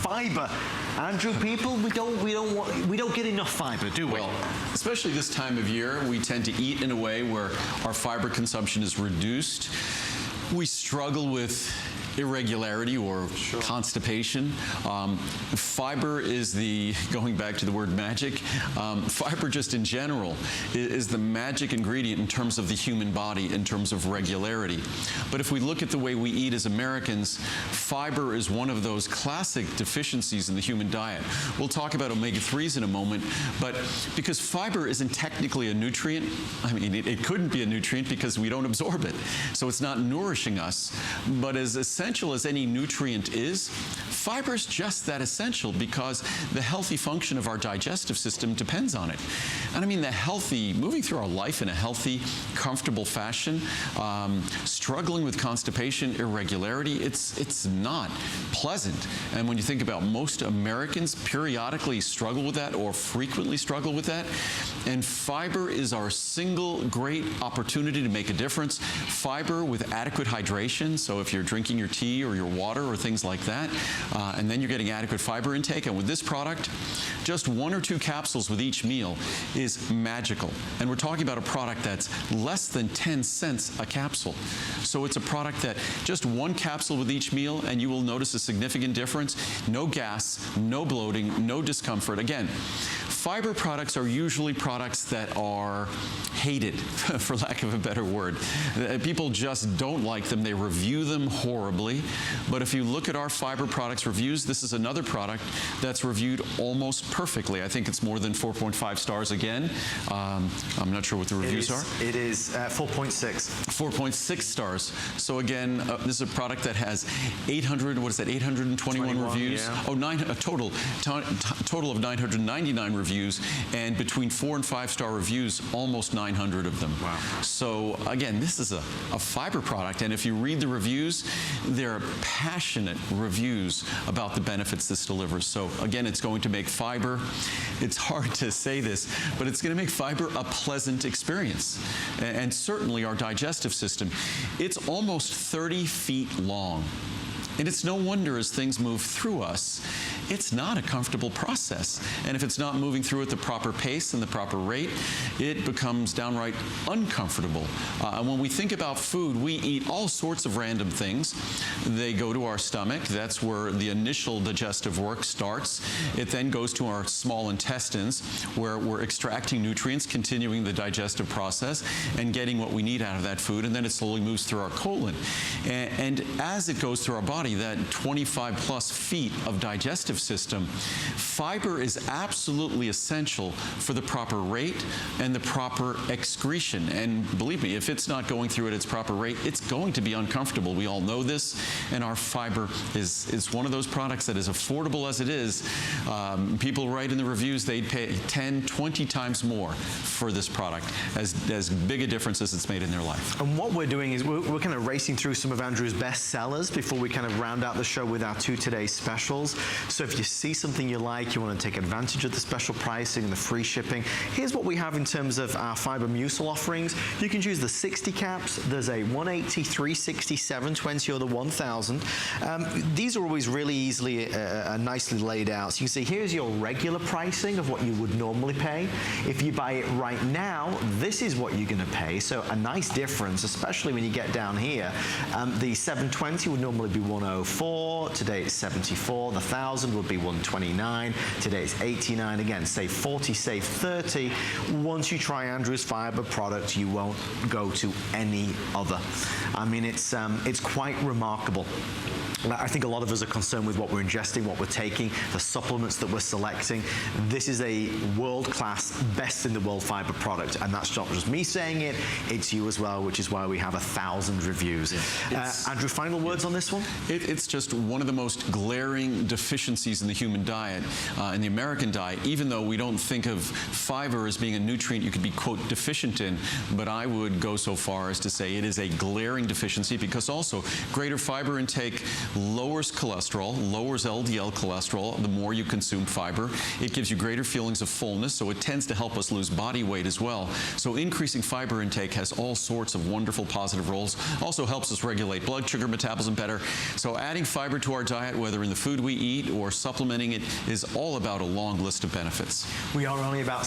fiber. Andrew, people, we don't get enough fiber, do we? Well, especially this time of year, we tend to eat in a way where our fiber consumption is reduced. We struggle with irregularity or constipation. Fiber is going back to the word magic, fiber just in general is the magic ingredient in terms of the human body, in terms of regularity. But if we look at the way we eat as Americans, fiber is one of those classic deficiencies in the human diet. We'll talk about omega-3s in a moment, but because fiber isn't technically a nutrient, I mean, it couldn't be a nutrient because we don't absorb it. So it's not nourishing us, but as essential as any nutrient is, fiber is just that essential because the healthy function of our digestive system depends on it. And I mean moving through our life in a healthy, comfortable fashion, struggling with constipation, irregularity, it's not pleasant. And when you think about most Americans periodically struggle with that or frequently struggle with that, and fiber is our single great opportunity to make a difference. Fiber with adequate hydration, so if you're drinking your tea or your water or things like that, and then you're getting adequate fiber intake. And with this product, just 1 or 2 capsules with each meal is magical. And we're talking about a product that's less than 10 cents a capsule. So it's a product that just 1 capsule with each meal and you will notice a significant difference. No gas, no bloating, no discomfort. Again, fiber products are usually products that are hated, for lack of a better word. People just don't like them. They review them horribly. But if you look at our fiber products reviews, this is another product that's reviewed almost perfectly. I think it's more than 4.5 stars again. I'm not sure what the reviews are. It is 4.6. 4.6 stars. So again, this is a product that has 821 reviews. Yeah. Oh, a total of 999 reviews, and between 4 and 5 star reviews, almost 900 of them. Wow. So again, this is a fiber product, and if you read the reviews, they're passionate reviews about the benefits this delivers. So again, it's going to make fiber, it's hard to say this, but it's going to make fiber a pleasant experience. And certainly our digestive system, it's almost 30 feet long. And it's no wonder as things move through us, it's not a comfortable process. And if it's not moving through at the proper pace and the proper rate, it becomes downright uncomfortable. And when we think about food, we eat all sorts of random things. They go to our stomach. That's where the initial digestive work starts. It then goes to our small intestines, where we're extracting nutrients, continuing the digestive process, and getting what we need out of that food. And then it slowly moves through our colon. And as it goes through our body, that 25 plus feet of digestive system, fiber is absolutely essential for the proper rate and the proper excretion. And believe me, if it's not going through at its proper rate, it's going to be uncomfortable. We all know this, and our fiber is one of those products that is affordable as it is. People write in the reviews they'd pay 10, 20 times more for this product, as big a difference as it's made in their life. And what we're doing is we're kind of racing through some of Andrew's best sellers before we kind of round out the show with our 2 today's specials. So if you see something you like, you want to take advantage of the special pricing and the free shipping, here's what we have in terms of our Fibermucil offerings. You can choose the 60 caps. There's a 180, 360, 720, or the 1000. These are always really easily, nicely laid out. So you can see here's your regular pricing of what you would normally pay. If you buy it right now, this is what you're going to pay. So a nice difference, especially when you get down here. The 720 would normally be 104. Today it's 74. The 1000 would be 129. Today it's 89. Again, save 40, save 30. Once you try Andrew's fiber product, you won't go to any other. I mean, it's quite remarkable. I think a lot of us are concerned with what we're ingesting, what we're taking, the supplements that we're selecting. This is a world-class, best-in-the-world fiber product, and that's not just me saying it, it's you as well, which is why we have 1,000 reviews. Andrew, final words on this one? It's just one of the most glaring deficiencies in the human diet, in the American diet, even though we don't think of fiber as being a nutrient you could be, quote, deficient in, but I would go so far as to say it is a glaring deficiency, because also greater fiber intake lowers cholesterol, lowers LDL cholesterol the more you consume fiber. It gives you greater feelings of fullness, so it tends to help us lose body weight as well. So increasing fiber intake has all sorts of wonderful positive roles. Also helps us regulate blood sugar metabolism better. So adding fiber to our diet, whether in the food we eat or supplementing it, is all about a long list of benefits. We are only about